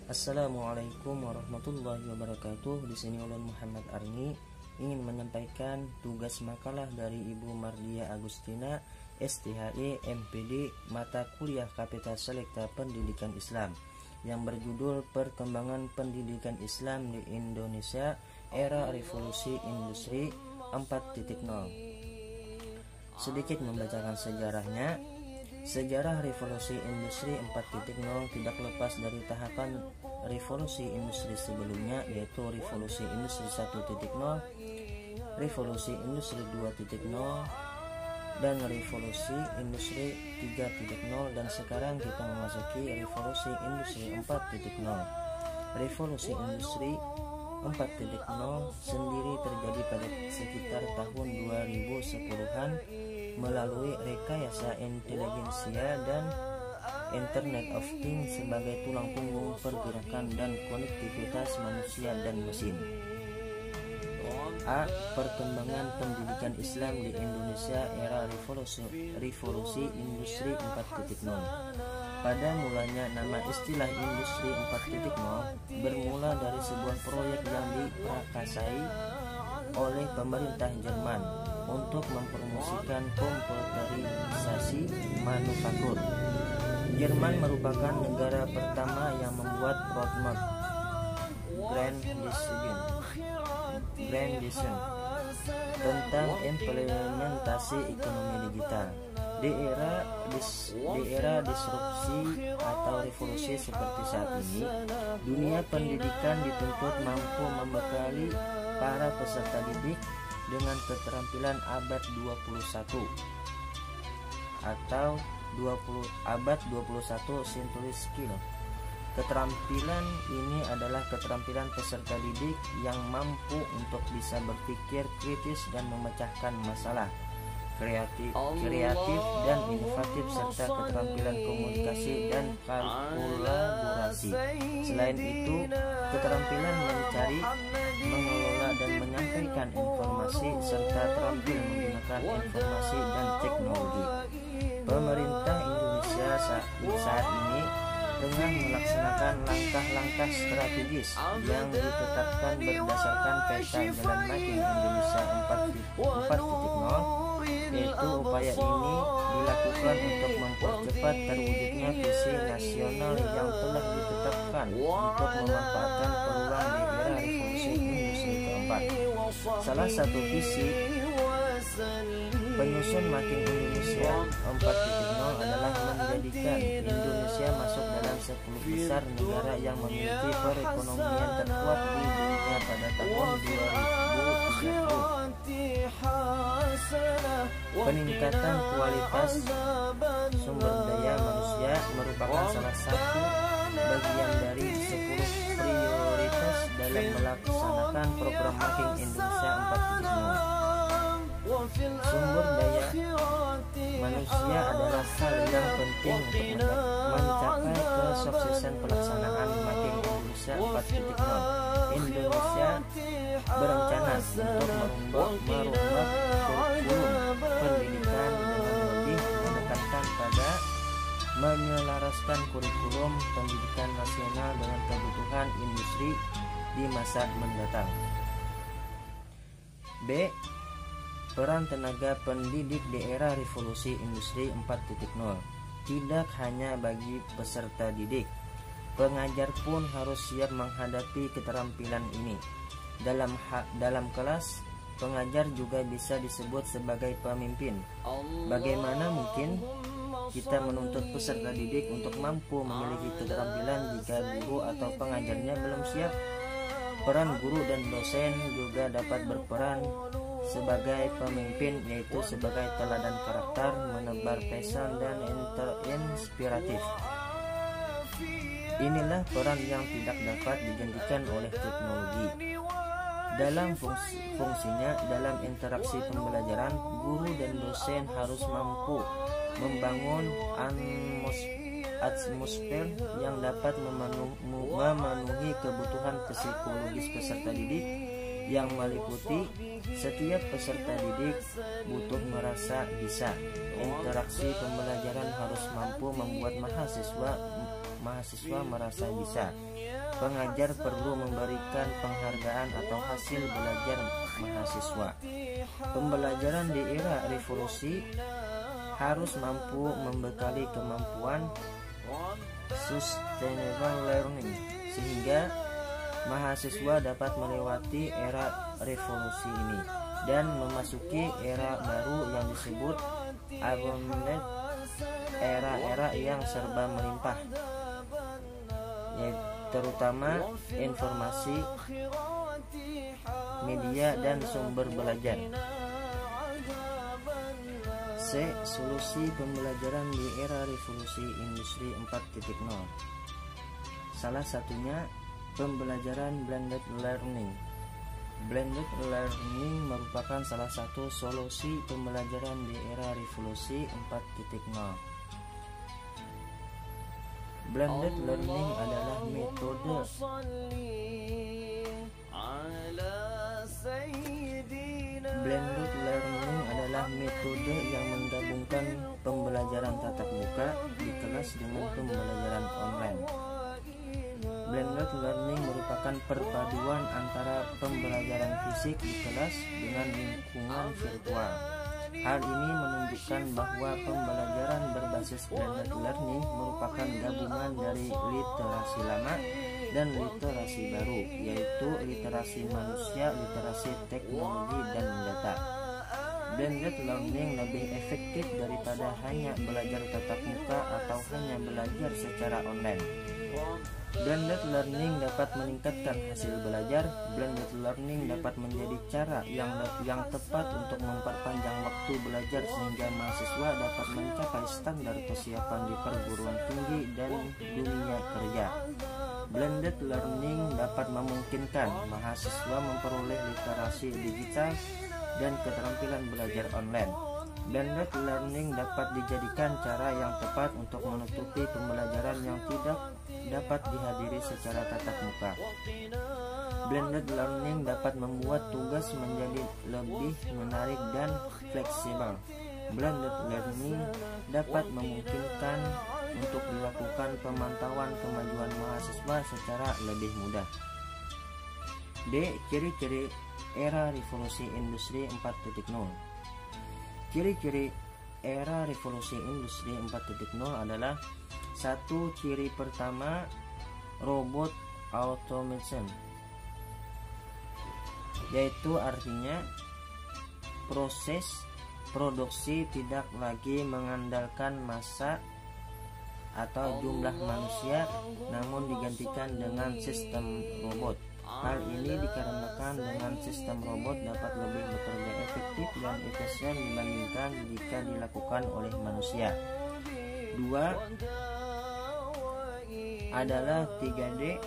Assalamualaikum warahmatullahi wabarakatuh. Di sini Ulun Muhammad Arni ingin menyampaikan tugas makalah dari Ibu Mardia Agustina, STHI, MPD, mata kuliah Kapita Selekta Pendidikan Islam yang berjudul Perkembangan Pendidikan Islam di Indonesia Era Revolusi Industri 4.0. Sedikit membacakan sejarahnya. Sejarah revolusi industri 4.0 tidak lepas dari tahapan revolusi industri sebelumnya, yaitu revolusi industri 1.0, revolusi industri 2.0, dan revolusi industri 3.0, dan sekarang kita memasuki revolusi industri 4.0. Revolusi industri 4.0 sendiri terjadi pada sekitar tahun 2010-an melalui rekayasa intelijensia dan Internet of Things sebagai tulang punggung pergerakan dan konektivitas manusia dan mesin. A. Perkembangan pendidikan Islam di Indonesia era revolusi industri 4.0. Pada mulanya nama istilah industri 4.0 bermula dari sebuah proyek yang diprakarsai oleh pemerintah Jerman untuk mempromosikan komputerisasi manufaktur. Jerman merupakan negara pertama yang membuat roadmap Grand Design tentang implementasi ekonomi digital. Di era disrupsi atau revolusi seperti saat ini, dunia pendidikan dituntut mampu membekali para peserta didik dengan keterampilan abad 21 atau abad 21 century skill. Keterampilan ini adalah keterampilan peserta didik yang mampu untuk bisa berpikir kritis dan memecahkan masalah, kreatif dan inovatif, serta keterampilan komunikasi dan kolaborasi. Selain itu, keterampilan mencari, mengelola dan menyampaikan informasi, serta terampil menggunakan informasi dan teknologi. Pemerintah Indonesia saat ini tengah melaksanakan langkah-langkah strategis yang ditetapkan berdasarkan peta jalan makin Indonesia 4.0, yaitu upaya ini dilakukan untuk mempercepat terwujudnya visi nasional yang telah ditetapkan untuk memanfaatkan peluang di era revolusi industri keempat. Salah satu visi penyusun makin Indonesia 4.0 adalah menjadikan Indonesia masuk dalam 10 besar negara yang memiliki perekonomian terkuat di dunia pada tahun 2030. Peningkatan kualitas sumber daya manusia merupakan salah satu bagian dari 10 prioritas dalam melaksanakan program Making Indonesia 4.0. Sumber daya manusia adalah hal yang penting untuk mencapai kesuksesan pelaksanaan Making Indonesia 4.0. Indonesia berencana untuk merubah kurikulum pendidikan dengan lebih menekankan pada menyelaraskan kurikulum pendidikan nasional dengan kebutuhan industri di masa mendatang. B. Peran tenaga pendidik di era revolusi industri 4.0 tidak hanya bagi peserta didik. Pengajar pun harus siap menghadapi keterampilan ini. Dalam kelas, pengajar juga bisa disebut sebagai pemimpin. Bagaimana mungkin kita menuntut peserta didik untuk mampu memiliki keterampilan jika guru atau pengajarnya belum siap? Peran guru dan dosen juga dapat berperan sebagai pemimpin, yaitu sebagai teladan karakter, menebar pesan dan inspiratif. Inilah peran yang tidak dapat digantikan oleh teknologi. Dalam fungsinya dalam interaksi pembelajaran, guru dan dosen harus mampu membangun atmosfer yang dapat memenuhi kebutuhan psikologis peserta didik, yang meliputi setiap peserta didik butuh merasa bisa. Interaksi pembelajaran harus mampu membuat mahasiswa merasa bisa. pengajar perlu memberikan penghargaan atau hasil belajar mahasiswa. Pembelajaran di era revolusi harus mampu membekali kemampuan sustainable learning sehingga mahasiswa dapat melewati era revolusi ini dan memasuki era baru yang disebut abundant, era yang serba melimpah, terutama informasi, media, dan sumber belajar. C. Solusi pembelajaran di era revolusi industri 4.0. Salah satunya pembelajaran blended learning. Blended learning merupakan salah satu solusi pembelajaran di era revolusi 4.0. Blended learning adalah metode yang menggabungkan pembelajaran tatap muka di kelas dengan pembelajaran online. Blended learning merupakan perpaduan antara pembelajaran fisik di kelas dengan lingkungan virtual. Hal ini menunjukkan bahwa pembelajaran berbasis blended learning merupakan gabungan dari literasi lama dan literasi baru, yaitu literasi manusia, literasi teknologi, dan data. Blended learning lebih efektif daripada hanya belajar tatap muka atau hanya belajar secara online. Blended learning dapat meningkatkan hasil belajar. Blended learning dapat menjadi cara yang tepat untuk memperpanjang waktu belajar sehingga mahasiswa dapat mencapai standar kesiapan di perguruan tinggi dan dunia kerja. Blended learning dapat memungkinkan mahasiswa memperoleh literasi digital dan keterampilan belajar online. Blended learning dapat dijadikan cara yang tepat untuk menutupi pembelajaran yang tidak dapat dihadiri secara tatap muka. Blended learning dapat membuat tugas menjadi lebih menarik dan fleksibel. Blended learning dapat memungkinkan untuk dilakukan pemantauan kemajuan mahasiswa secara lebih mudah. D. Ciri-ciri era revolusi industri 4.0. Ciri-ciri era revolusi industri 4.0 adalah: 1. Ciri pertama, robot automation, yaitu artinya proses produksi tidak lagi mengandalkan massa atau jumlah manusia, namun digantikan dengan sistem robot. Hal ini dikarenakan dengan sistem robot dapat lebih bekerja efektif dan efisien dibandingkan jika dilakukan oleh manusia. 2. adalah 3D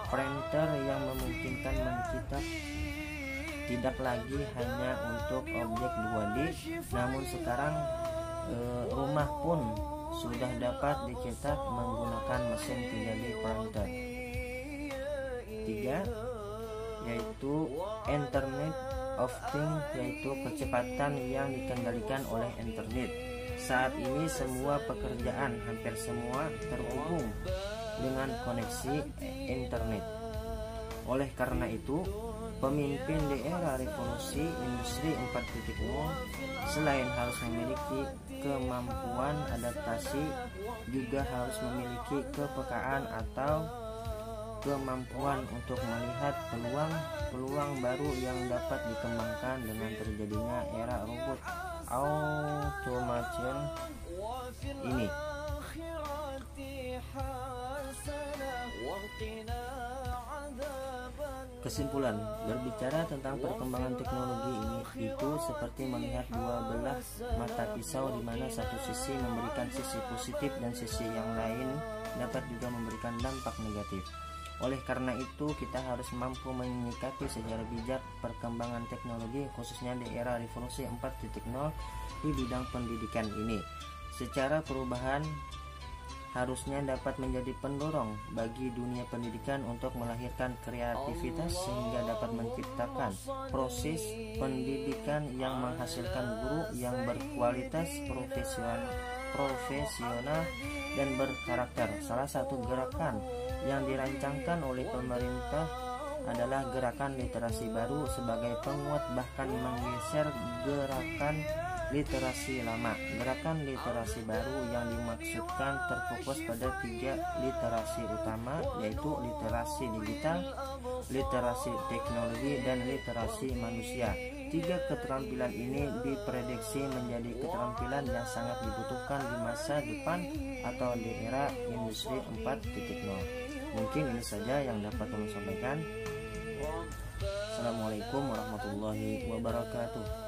printer yang memungkinkan mencetak tidak lagi hanya untuk objek 2D, namun sekarang rumah pun sudah dapat dicetak menggunakan mesin 3D printer. 3. yaitu Internet of Things, yaitu kecepatan yang dikendalikan oleh internet. Saat ini semua pekerjaan hampir semua terhubung dengan koneksi internet. Oleh karena itu, pemimpin di era revolusi industri 4.0 selain harus memiliki kemampuan adaptasi, juga harus memiliki kepekaan atau kemampuan untuk melihat peluang baru yang dapat dikembangkan dengan terjadinya era robot automation ini. Kesimpulan, berbicara tentang perkembangan teknologi ini itu seperti melihat dua belah mata pisau, di mana satu sisi memberikan sisi positif dan sisi yang lain dapat juga memberikan dampak negatif. Oleh karena itu, kita harus mampu menyikapi secara bijak perkembangan teknologi, khususnya di era revolusi 4.0 di bidang pendidikan ini. Secara perubahan harusnya dapat menjadi pendorong bagi dunia pendidikan untuk melahirkan kreativitas sehingga dapat menciptakan proses pendidikan yang menghasilkan guru yang berkualitas, profesional dan berkarakter. Salah satu gerakan yang dirancangkan oleh pemerintah adalah gerakan literasi baru sebagai penguat bahkan menggeser gerakan literasi lama. Gerakan literasi baru yang dimaksudkan terfokus pada 3 literasi utama, yaitu literasi digital, literasi teknologi, dan literasi manusia. 3 keterampilan ini diprediksi menjadi keterampilan yang sangat dibutuhkan di masa depan atau di era industri 4.0. Mungkin ini saja yang dapat kami sampaikan. Assalamualaikum warahmatullahi wabarakatuh.